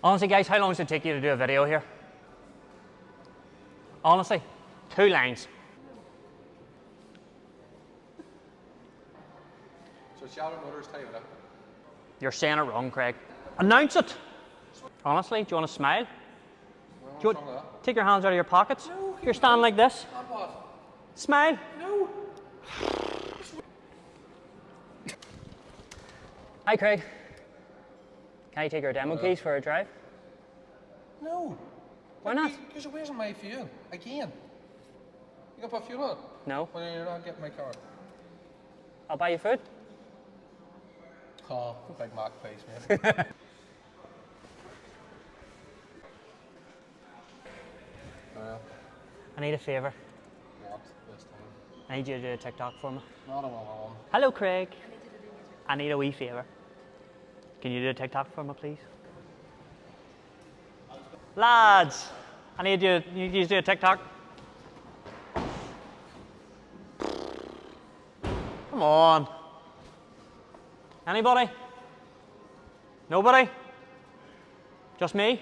Honestly, guys, how long does it take you to do a video here? Honestly, 2 lines. So Sharon Motors time, innit? You're saying it wrong, Craig. Announce it. Honestly, do you want to smile? What's wrong with that? Take your hands out of your pockets. No, You're standing like this. On what? Smile. No. Hi, Craig. Can I take your demo keys for a drive? No. Why not? Because you're wasting my fuel. Again. You can put fuel on it. No. Well, you're not getting my car. I'll buy you food. Oh, big Mac face, man. I need a favour. What this time? I need you to do a TikTok for me. Not a one. Hello, Craig. I need a wee favour. Can you do a TikTok for me, please? Lads, I need you to do a TikTok. Come on. Anybody? Nobody? Just me?